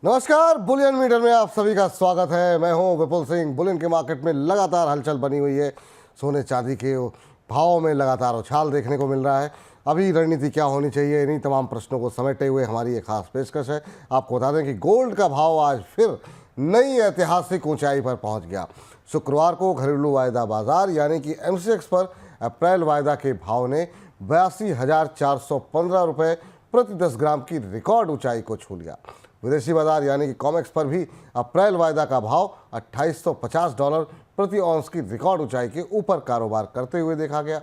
नमस्कार, Boolean metre में आप सभी का स्वागत है। मैं हूं विपुल सिंह। बुलियन के मार्केट में लगातार हलचल बनी हुई है। सोने चांदी के भाव में लगातार उछाल देखने को मिल रहा है। अभी रणनीति क्या होनी चाहिए, इन्हीं तमाम प्रश्नों को समेटे हुए हमारी एक खास पेशकश है। आपको बता दें कि गोल्ड का भाव आज फिर नई ऐतिहासिक ऊंचाई पर पहुंच गया। शुक्रवार को घरेलू वायदा बाजार यानी कि एमसीएक्स पर अप्रैल वायदा के भाव ने 82,415 रुपये प्रति 10 ग्राम की रिकॉर्ड ऊंचाई को छू लिया। विदेशी बाजार यानी कि कॉमेक्स पर भी अप्रैल वायदा का भाव $2850 प्रति औंस की रिकॉर्ड ऊंचाई के ऊपर कारोबार करते हुए देखा गया।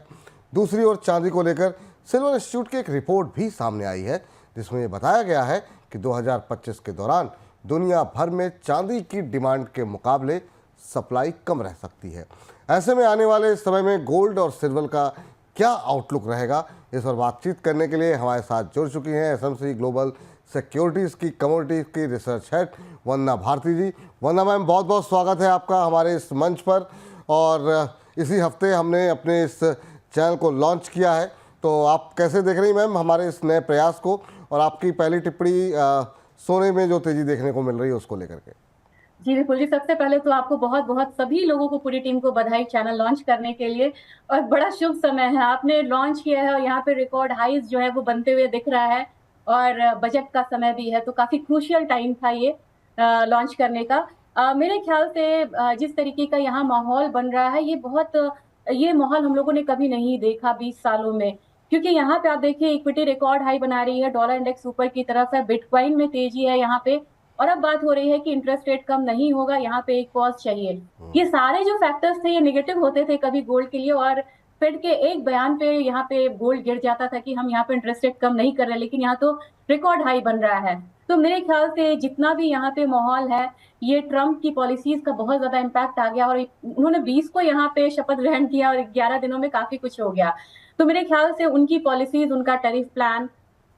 दूसरी ओर चांदी को लेकर सिल्वर इंस्टीट्यूट की एक रिपोर्ट भी सामने आई है, जिसमें यह बताया गया है कि 2025 के दौरान दुनिया भर में चांदी की डिमांड के मुकाबले सप्लाई कम रह सकती है। ऐसे में आने वाले समय में गोल्ड और सिल्वर का क्या आउटलुक रहेगा, इस पर बातचीत करने के लिए हमारे साथ जुड़ चुकी हैं एसएमसी ग्लोबल सिक्योरिटीज़ की कमोडिटीज़ की रिसर्च हेड वंदना भारती जी। वंदना मैम, बहुत बहुत स्वागत है आपका हमारे इस मंच पर। और इसी हफ्ते हमने अपने इस चैनल को लॉन्च किया है, तो आप कैसे देख रही हैं मैम हमारे इस नए प्रयास को, और आपकी पहली टिप्पणी सोने में जो तेज़ी देखने को मिल रही है उसको लेकर के। जी विपुल जी, सबसे पहले तो आपको बहुत बहुत सभी लोगों को, पूरी टीम को बधाई चैनल लॉन्च करने के लिए। और बड़ा शुभ समय है, आपने लॉन्च किया है और यहाँ पे रिकॉर्ड हाईज जो है वो बनते हुए दिख रहा है, और बजट का समय भी है, तो काफी क्रूशियल टाइम था ये लॉन्च करने का। मेरे ख्याल से जिस तरीके का यहाँ माहौल बन रहा है, ये माहौल हम लोगों ने कभी नहीं देखा 20 सालों में। क्योंकि यहाँ पे आप देखिए, इक्विटी रिकॉर्ड हाई बना रही है, डॉलर इंडेक्स ऊपर की तरफ है, बिटकॉइन में तेजी है यहाँ पे, और अब बात हो रही है कि इंटरेस्ट रेट कम नहीं होगा, यहाँ पे एक पॉज चाहिए। ये सारे जो फैक्टर्स थे ये नेगेटिव होते थे कभी गोल्ड के लिए, और फेड के एक बयान पे यहाँ पे गोल्ड गिर जाता था कि हम यहाँ पे इंटरेस्ट रेट कम नहीं कर रहे, लेकिन यहाँ तो रिकॉर्ड हाई बन रहा है। तो मेरे ख्याल से जितना भी यहाँ पे माहौल है, ये ट्रम्प की पॉलिसीज का बहुत ज्यादा इम्पैक्ट आ गया, और उन्होंने 20 को यहाँ पे शपथ ग्रहण किया और 11 दिनों में काफी कुछ हो गया। तो मेरे ख्याल से उनकी पॉलिसीज, उनका टैरिफ प्लान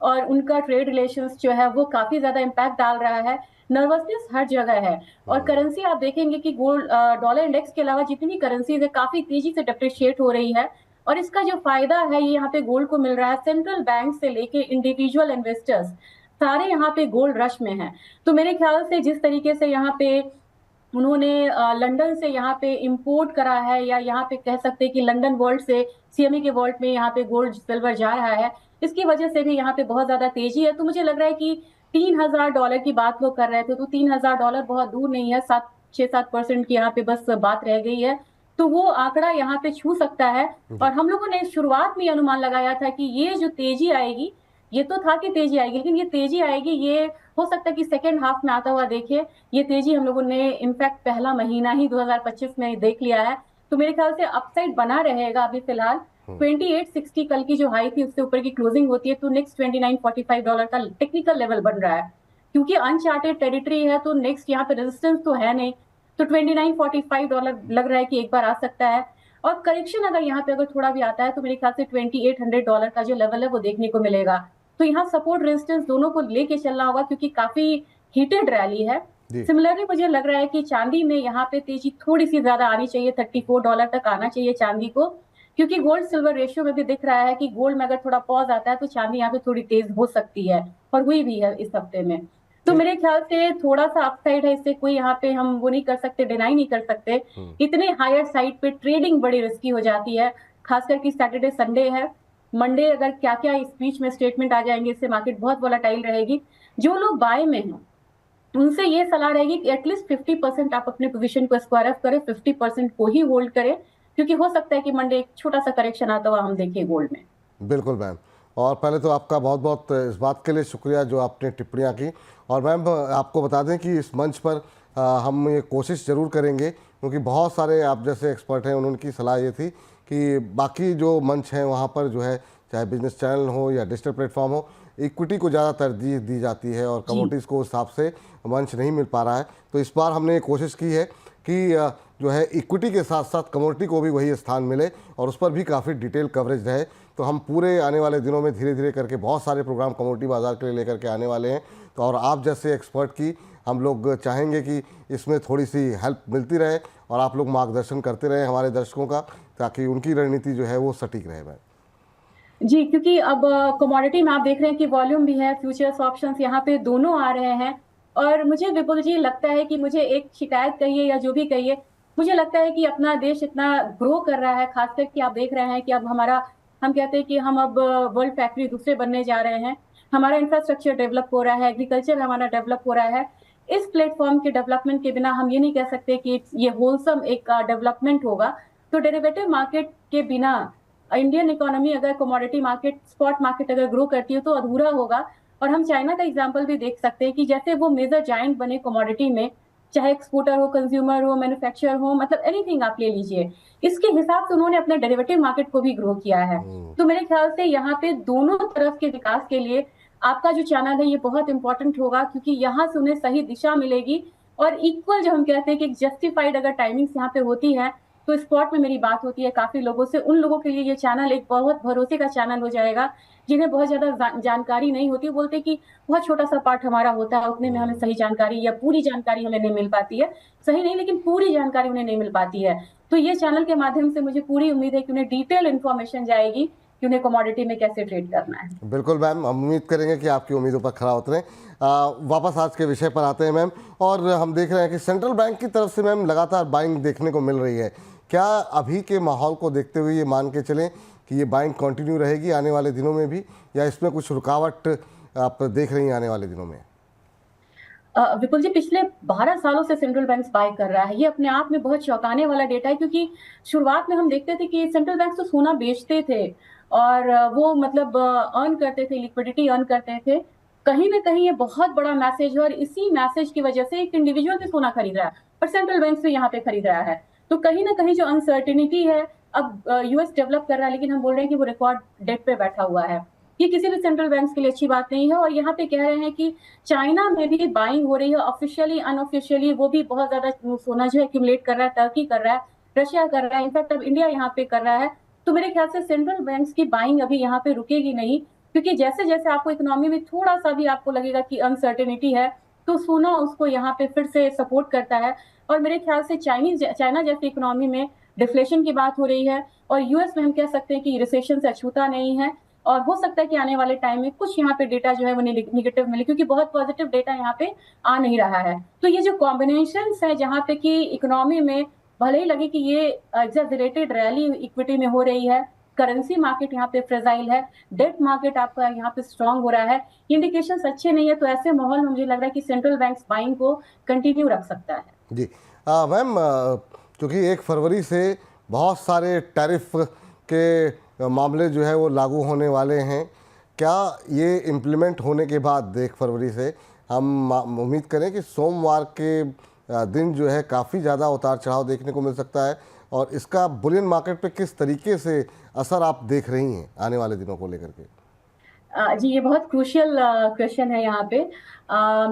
और उनका ट्रेड रिलेशंस जो है वो काफी ज्यादा इम्पैक्ट डाल रहा है। नर्वसनेस हर जगह है, और करेंसी आप देखेंगे कि गोल्ड, डॉलर इंडेक्स के अलावा जितनी करेंसीज है काफी तेजी से डेप्रिशिएट हो रही है। और इसका जो फायदा है ये यहाँ पे गोल्ड को मिल रहा है, सेंट्रल बैंक से लेके इंडिविजुअल इन्वेस्टर्स सारे यहाँ पे गोल्ड रश में हैं। तो मेरे ख्याल से जिस तरीके से यहाँ पे उन्होंने लंदन से यहाँ पे इंपोर्ट करा है, या यहाँ पे कह सकते हैं कि लंदन वॉल्ट से सीएमई के वॉल्ट में यहाँ पे गोल्ड सिल्वर जा रहा है, इसकी वजह से भी यहाँ पे बहुत ज्यादा तेजी है। तो मुझे लग रहा है कि $3,000 की बात लोग कर रहे थे, तो $3,000 बहुत दूर नहीं है, 6-7% की यहाँ पे बस बात रह गई है। तो वो आंकड़ा यहाँ पे छू सकता है। और हम लोगों ने शुरुआत में अनुमान लगाया था कि ये जो तेजी आएगी, ये तो था कि तेजी आएगी, लेकिन ये तेजी आएगी, ये हो सकता है कि सेकेंड हाफ में आता हुआ देखे। ये तेजी हम लोगों ने इनफैक्ट पहला महीना ही 2025 में देख लिया है। तो मेरे ख्याल से अपसाइड बना रहेगा अभी फिलहाल। 2860 कल की जो हाई थी उससे ऊपर की क्लोजिंग होती है तो नेक्स्ट $2945 का टेक्निकल लेवल बन रहा है। क्योंकि अनचार्टेड टेरिटरी है तो नेक्स्ट यहाँ पे रेजिस्टेंस तो है नहीं, तो $2945 लग रहा है कि एक बार आ सकता है। और करेक्शन अगर यहाँ पे अगर थोड़ा भी आता है तो मेरे ख्याल से $2800 का जो लेवल है वो देखने को मिलेगा। तो यहाँ सपोर्ट रेजिस्टेंस दोनों को लेके चलना होगा, क्योंकि काफी हीटेड रैली है। सिमिलरली मुझे लग रहा है कि चांदी में यहाँ पे तेजी थोड़ी सी ज्यादा आनी चाहिए, $34 तक आना चाहिए चांदी को। क्योंकि गोल्ड सिल्वर रेशियो में भी दिख रहा है कि गोल्ड में अगर थोड़ा पॉज आता है तो चांदी यहाँ पे थोड़ी तेज हो सकती है, और हुई भी है इस हफ्ते में। तो मेरे ख्याल से थोड़ा सा अपसाइड है, इससे कोई यहाँ पे हम वो नहीं कर सकते, डिनाई नहीं कर सकते। इतने हायर साइड पे ट्रेडिंग बड़ी रिस्की हो जाती है, खासकर कि सैटरडे संडे है। मंडे अगर क्या क्या इस बीच में स्टेटमेंट आ जाएंगे, इससे मार्केट बहुत वोलेटाइल रहेगी। जो लोग बाय में हैं उनसे ये सलाह रहेगी कि एटलीस्ट 50% आप अपने पोजीशन को स्क्वायर अप करें, 50% को ही होल्ड करें, क्योंकि हो सकता है कि मंडे एक छोटा सा करेक्शन आता हुआ हम देखें गोल्ड में। बिल्कुल मैम, और पहले तो आपका बहुत बहुत इस बात के लिए शुक्रिया जो आपने टिप्पणियाँ की। और मैम आपको बता दें कि इस मंच पर हम ये कोशिश ज़रूर करेंगे, क्योंकि बहुत सारे आप जैसे एक्सपर्ट हैं, उनकी सलाह ये थी कि बाकी जो मंच हैं वहाँ पर जो है, चाहे बिजनेस चैनल हो या डिजिटल प्लेटफॉर्म हो, इक्विटी को ज़्यादा तरजीह दी जाती है और कमोडिटीज़ को उस हिसाब से मंच नहीं मिल पा रहा है। तो इस बार हमने कोशिश की है कि जो है इक्विटी के साथ साथ कमोडिटी को भी वही स्थान मिले और उस पर भी काफ़ी डिटेल कवरेज रहे। तो हम पूरे आने वाले दिनों में धीरे धीरे करके बहुत सारे प्रोग्राम कमोडिटी बाजार के लिए लेकर के आने वाले हैं। तो और आप जैसे एक्सपर्ट की हम लोग चाहेंगे कि इसमें थोड़ी सी हेल्प मिलती रहे और आप लोग मार्गदर्शन करते रहें हमारे दर्शकों का, ताकि उनकी रणनीति जो है वो सटीक रहे। मैम जी, क्योंकि अब कमोडिटी में आप देख रहे हैं कि वॉल्यूम भी है, फ्यूचर्स ऑप्शंस यहाँ पे दोनों आ रहे हैं। और मुझे विपुल जी लगता है कि मुझे एक शिकायत कहिए या जो भी कहिए, मुझे लगता है कि अपना देश इतना ग्रो कर रहा है, खासकर कि आप देख रहे हैं कि अब हमारा, हम कहते हैं कि हम अब वर्ल्ड फैक्ट्री दूसरे बनने जा रहे हैं, हमारा इंफ्रास्ट्रक्चर डेवलप हो रहा है, एग्रीकल्चर हमारा डेवलप हो रहा है। इस प्लेटफॉर्म के डेवलपमेंट के बिना हम ये नहीं कह सकते कि ये होलसम एक डेवलपमेंट होगा। तो डेरिवेटिव मार्केट के बिना इंडियन इकोनॉमी, अगर कमोडिटी मार्केट, स्पॉट मार्केट अगर ग्रो करती है तो अधूरा होगा। और हम चाइना का एग्जाम्पल भी देख सकते हैं कि जैसे वो मेजर जायंट बने कमोडिटी में, चाहे एक्सपोर्टर हो, कंज्यूमर हो, मैन्युफैक्चरर हो, मतलब एनीथिंग आप ले लीजिए, इसके हिसाब से उन्होंने अपने डेरिवेटिव मार्केट को भी ग्रो किया है। तो मेरे ख्याल से यहाँ पे दोनों तरफ के विकास के लिए आपका जो चैनल है ये बहुत इंपॉर्टेंट होगा, क्योंकि यहाँ से उन्हें सही दिशा मिलेगी। और इक्वल जो हम कहते हैं कि जस्टिफाइड अगर टाइमिंग्स यहाँ पे होती है, तो स्पॉट में मेरी बात होती है काफी लोगों से, उन लोगों के लिए ये चैनल एक बहुत भरोसे का चैनल हो जाएगा जिन्हें बहुत ज्यादा जानकारी नहीं होती। बोलते कि बहुत छोटा सा पार्ट हमारा होता है, उतने में हमें सही जानकारी या पूरी जानकारी हमें नहीं मिल पाती है, सही नहीं लेकिन पूरी जानकारी उन्हें नहीं मिल पाती है। तो ये चैनल के माध्यम से मुझे पूरी उम्मीद है कि उन्हें डिटेल इन्फॉर्मेशन जाएगी कि उन्हें कमोडिटी में कैसे ट्रेड करना है। बिल्कुल मैम, हम उम्मीद करेंगे कि आपकी उम्मीदों पर खरा उतरें। वापस आज के विषय पर आते हैं मैम, और हम देख रहे हैं कि सेंट्रल बैंक की तरफ से मैम लगातार बाइंग देखने को मिल रही है। क्या अभी के माहौल को देखते हुए ये मान के चलें कि ये बाइंग कंटिन्यू रहेगी आने वाले दिनों में भी, या इसमें कुछ रुकावट आप देख रही हैं आने वाले दिनों में? विपुल जी, पिछले 12 सालों से सेंट्रल बैंक बाय कर रहा है। ये अपने आप में बहुत चौंकाने वाला डेटा है, क्योंकि शुरुआत में हम देखते थे कि सेंट्रल बैंक तो सोना बेचते थे और वो मतलब अर्न करते थे, लिक्विडिटी अर्न करते थे। कहीं ना कहीं ये बहुत बड़ा मैसेज है, और इसी मैसेज की वजह से एक इंडिविजुअल भी सोना खरीद रहा है और सेंट्रल बैंक से यहाँ पे खरीद रहा है। तो कहीं ना कहीं जो अनसर्टिनिटी है, अब यूएस डेवलप कर रहा है लेकिन हम बोल रहे हैं कि वो रिकॉर्ड डेट पे बैठा हुआ है। ये किसी भी सेंट्रल बैंक के लिए अच्छी बात नहीं है। और यहाँ पे कह रहे हैं कि चाइना में भी बाइंग हो रही है, ऑफिशियली अनऑफिशियली वो भी बहुत ज्यादा सोना जो है एक्यूमुलेट कर रहा है, टर्की कर रहा है, रशिया कर रहा है, इनफैक्ट अब इंडिया यहाँ पे कर रहा है। तो मेरे ख्याल से सेंट्रल बैंक्स की बाइंग अभी यहाँ पे रुकेगी नहीं, क्योंकि जैसे जैसे आपको इकोनॉमी में थोड़ा सा भी आपको लगेगा कि अनसर्टेनिटी है, तो सोना उसको यहाँ पे फिर से सपोर्ट करता है। और मेरे ख्याल से चाइना जैसी इकोनॉमी में डिफ्लेशन की बात हो रही है, और यूएस में हम कह सकते हैं कि रिसेशन से अछूता नहीं है। और हो सकता है कि आने वाले टाइम में कुछ यहाँ पे डेटा जो है वो निगेटिव मिले, क्योंकि बहुत पॉजिटिव डेटा यहाँ पे आ नहीं रहा है। तो ये जो कॉम्बिनेशन है जहाँ पे कि इकोनॉमी में भले ही लगे कि ये एग्जैजरेटेड रैली इक्विटी में हो रही है, करेंसी मार्केट यहाँ पे फ्रेजाइल है, डेट मार्केट आपका यहाँ पे स्ट्रांग हो रहा है, इंडिकेशंस अच्छे नहीं है, तो ऐसे माहौल में मुझे लग रहा है कि सेंट्रल बैंक बाइंग को कंटिन्यू रख सकता है। जी मैम, क्योंकि 1 फरवरी से बहुत सारे टैरिफ के मामले जो है वो लागू होने वाले हैं, क्या ये इम्प्लीमेंट होने के बाद 1 फरवरी से हम उम्मीद करें कि सोमवार के दिन जो है काफ़ी ज़्यादा उतार चढ़ाव देखने को मिल सकता है, और इसका बुलियन मार्केट पे किस तरीके से असर आप देख रही हैं आने वाले दिनों को लेकर के? जी, ये बहुत क्रूशियल क्वेश्चन है यहाँ पे।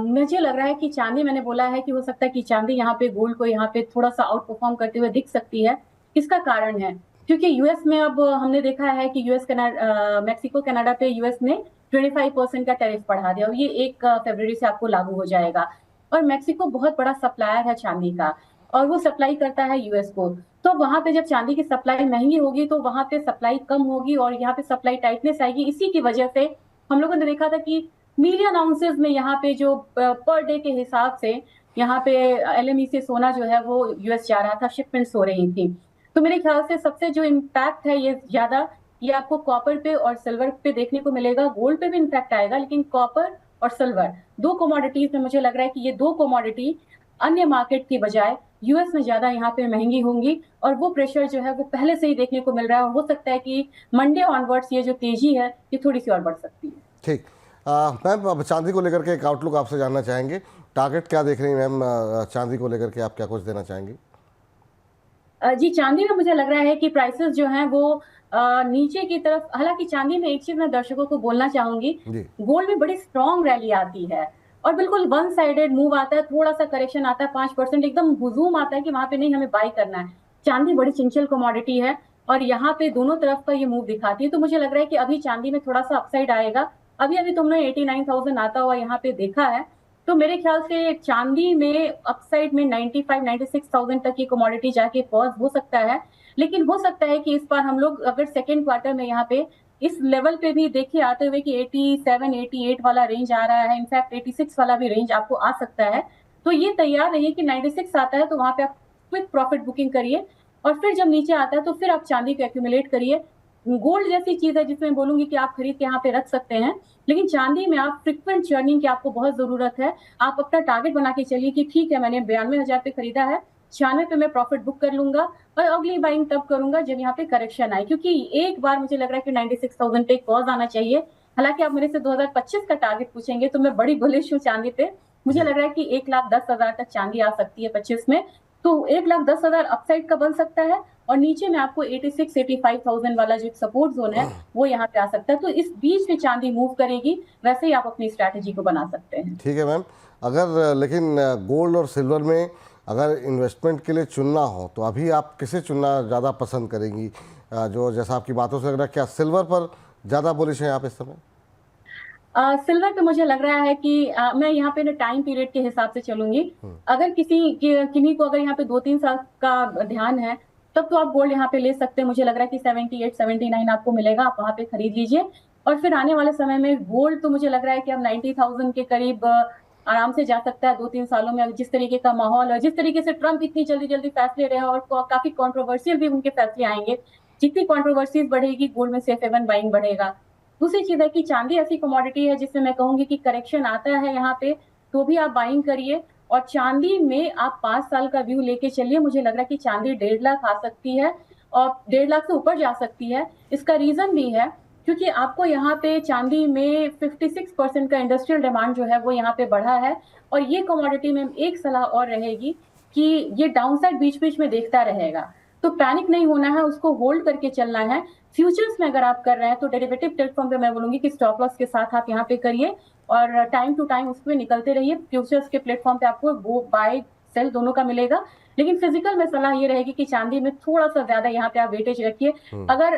मुझे लग रहा है कि चांदी, मैंने बोला है कि हो सकता है कि चांदी यहाँ पे गोल्ड को यहाँ पे थोड़ा सा आउट परफॉर्म करते हुए दिख सकती है। इसका कारण है क्योंकि यूएस में अब हमने देखा है कि मैक्सिको कनाडा पे यूएस ने 25% का टैरिफ बढ़ा दिया, और ये 1 फरवरी से आपको लागू हो जाएगा। और मैक्सिको बहुत बड़ा सप्लायर है चांदी का, और वो सप्लाई करता है यूएस को। तो वहां पे जब चांदी की सप्लाई महंगी होगी तो वहां पे सप्लाई कम होगी, और यहाँ पे सप्लाई टाइटनेस आएगी। इसी की वजह से हम लोगों ने देखा था कि मिलियन आउंसेस में यहाँ पे जो पर डे के हिसाब से यहाँ पे एलएमई से सोना जो है वो यूएस जा रहा था, शिपमेंट्स हो रही थी। तो मेरे ख्याल से सबसे जो इम्पैक्ट है ये ज्यादा, ये आपको कॉपर पे और सिल्वर पे देखने को मिलेगा। गोल्ड पे भी इम्पैक्ट आएगा, लेकिन कॉपर और सिल्वर, 2 कमोडिटीज में मुझे लग रहा है कि ये 2 कमोडिटी अन्य मार्केट की बजाय यूएस में ज्यादा यहाँ पे महंगी होंगी, और वो प्रेशर जो है वो पहले से ही देखने को मिल रहा है। और हो सकता है कि मंडे ऑनवर्ड्स ये जो तेजी है ये थोड़ी सी और बढ़ सकती है। ठीक, मैम अब चांदी को लेकर के एक आउटलुक आपसे जानना चाहेंगे। टारगेट क्या देख रही हैं मैम, चांदी को लेकर के आप क्या कुछ देना चाहेंगी? जी, चांदी में मुझे लग रहा है कि प्राइसेस जो हैं वो नीचे की तरफ, हालांकि चांदी में एक चीज मैं दर्शकों को बोलना चाहूंगी, जी। गोल्ड में बड़ी स्ट्रॉन्ग रैली आती है और बिल्कुल वन साइडेड मूव आता है, थोड़ा सा करेक्शन आता है 5%, एकदम हुजूम आता है कि वहां पे नहीं हमें बाई करना है। चांदी बड़ी चंचल कमोडिटी है और यहाँ पे दोनों तरफ का ये मूव दिखाती है। तो मुझे लग रहा है कि अभी चांदी में थोड़ा सा अपसाइड आएगा। अभी अभी तुमने 89,000 आता हुआ यहाँ पे देखा है, तो मेरे ख्याल से चांदी में अपसाइड में 96,000 तक की कमोडिटी जाके पॉज हो सकता है। लेकिन हो सकता है कि इस बार हम लोग अगर सेकेंड क्वार्टर में यहाँ पे इस लेवल पे भी देखिए आते हुए कि 87, 88 वाला रेंज आ रहा है, इनफैक्ट 86 वाला भी रेंज आपको आ सकता है। तो ये तैयार रहिए कि 96 आता है तो वहां पे आप क्विक प्रॉफिट बुकिंग करिए, और फिर जब नीचे आता है तो फिर आप चांदी को एक्यूमुलेट करिए। गोल्ड जैसी चीज है जिसमें बोलूंगी कि आप खरीद के यहाँ पे रख सकते हैं, लेकिन चांदी में आप फ्रिक्वेंट चर्निंग की आपको बहुत जरूरत है। आप अपना टारगेट बना के चलिए कि ठीक है, मैंने 92,000 पे खरीदा है, 96 पे मैं प्रॉफिट बुक कर लूंगा और अगली बाइंग तब करूंगा जब यहाँ पे करेक्शन आए, क्योंकि एक बार मुझे लग रहा है कि 96,000 पे एक पॉज आना चाहिए। हालांकि आप मेरे से 2025 का टारगेट पूछेंगे तो मैं बड़ी बुलिश हूँ चांदी पे। मुझे जी। लग रहा है कि 1,10,000 तक चांदी आ सकती है 25 में। तो 1,10,000 अपसाइड का बन सकता है, और नीचे में आपको 86, 85,000 वाला जो सपोर्ट जोन है वो यहाँ पे आ सकता है। तो इस बीच में चांदी मूव करेगी, वैसे ही आप अपनी स्ट्रैटेजी को बना सकते हैं। ठीक है मैम, अगर लेकिन गोल्ड और सिल्वर में अगर इन्वेस्टमेंट के लिए चुनना हो तो अभी आप किसे चुनना ज़्यादा पसंद करेंगी? जो जैसा आपकी बातों से लग रहा है, क्या सिल्वर पर ज़्यादा बुलिश हैं आप इस समय? सिल्वर पे मुझे लग रहा है कि मैं यहाँ पे ना टाइम पीरियड के हिसाब से चलूंगी। अगर किन्हीं को अगर यहाँ पे 2-3 साल का ध्यान है, तब तो आप गोल्ड यहाँ पे ले सकते हैं। मुझे लग रहा है कि 78, 79 आपको मिलेगा, आप वहां पे खरीद लीजिए। और फिर आने वाले समय में गोल्ड तो मुझे लग रहा है कि अब 90,000 के करीब आराम से जा सकता है 2-3 सालों में। जिस तरीके का माहौल है, जिस तरीके से ट्रम्प इतनी जल्दी जल्दी फैसले रहे और काफी कॉन्ट्रोवर्शियल भी उनके फैसले आएंगे, जितनी कॉन्ट्रोवर्सीज बढ़ेगी गोल्ड में सेफ हेवन बाइंग बढ़ेगा। दूसरी चीज है कि चांदी ऐसी कमोडिटी है जिसमें मैं कहूंगी कि करेक्शन आता है यहाँ पे तो भी आप बाइंग करिए, और चांदी में आप 5 साल का व्यू लेके चलिए। मुझे लग रहा है कि चांदी 1.5 लाख आ सकती है, और 1.5 लाख से ऊपर जा सकती है। इसका रीजन भी है क्योंकि आपको यहाँ पे चांदी में 56% का इंडस्ट्रियल डिमांड जो है वो यहाँ पे बढ़ा है। और ये कमोडिटी में एक सलाह और रहेगी कि ये डाउनसाइड बीच बीच में देखता रहेगा, तो पैनिक नहीं होना है, उसको होल्ड करके चलना है। फ्यूचर्स में अगर आप कर रहे हैं तो डेरिवेटिव प्लेटफॉर्म पे मैं बोलूंगी कि स्टॉप लॉस के साथ आप यहाँ पे करिए, और टाइम टू टाइम उसमें निकलते रहिए। फ्यूचर्स के प्लेटफॉर्म पे आपको वो बाय सेल दोनों का मिलेगा, लेकिन फिजिकल में सलाह ये रहेगी कि चांदी में थोड़ा सा ज्यादा यहाँ पे आप वेटेज रखिए। अगर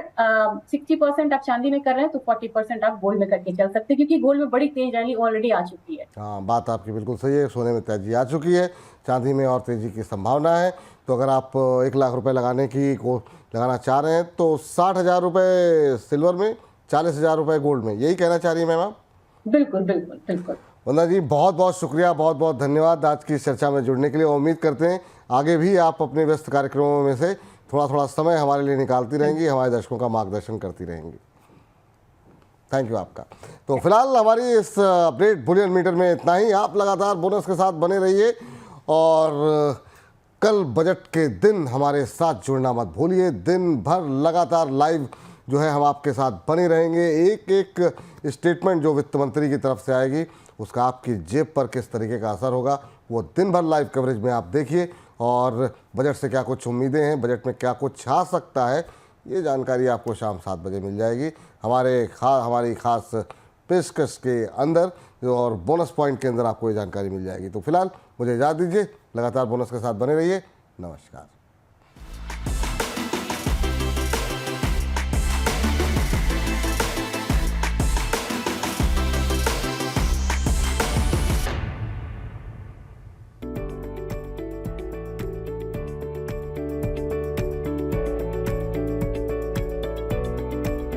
60% आप चांदी में कर रहे हैं तो 40% आप गोल्ड में करके चल सकते हैं, क्योंकि गोल्ड में बड़ी तेज रैली ऑलरेडी आ चुकी है। हाँ, बात आपकी बिल्कुल सही है, सोने में तेजी आ चुकी है, चांदी में और तेज़ी की संभावना है। तो अगर आप 1 लाख रुपए लगाना चाह रहे हैं तो 60,000 रुपये सिल्वर में, 40,000 रुपये गोल्ड में, यही कहना चाह रही हैं मैम आप? बिल्कुल बिल्कुल बिल्कुल। वंदना जी, बहुत बहुत शुक्रिया, बहुत बहुत धन्यवाद आज की इस चर्चा में जुड़ने के लिए। उम्मीद करते हैं आगे भी आप अपने व्यस्त कार्यक्रमों में से थोड़ा थोड़ा समय हमारे लिए निकालती रहेंगी, हमारे दर्शकों का मार्गदर्शन करती रहेंगी। थैंक यू आपका। तो फिलहाल हमारी इस अपडेट बुलियन मीटर में इतना ही। आप लगातार बोनस के साथ बने रहिए, और कल बजट के दिन हमारे साथ जुड़ना मत भूलिए। दिन भर लगातार लाइव जो है हम आपके साथ बने रहेंगे। एक एक स्टेटमेंट जो वित्त मंत्री की तरफ से आएगी उसका आपकी जेब पर किस तरीके का असर होगा, वो दिन भर लाइव कवरेज में आप देखिए। और बजट से क्या कुछ उम्मीदें हैं, बजट में क्या कुछ आ सकता है, ये जानकारी आपको शाम 7 बजे मिल जाएगी हमारी खास पेशकश के अंदर, और बोनस पॉइंट के अंदर आपको ये जानकारी मिल जाएगी। तो फिलहाल मुझे इजाज़त दीजिए, लगातार बोनस के साथ बने रहिए। नमस्कार।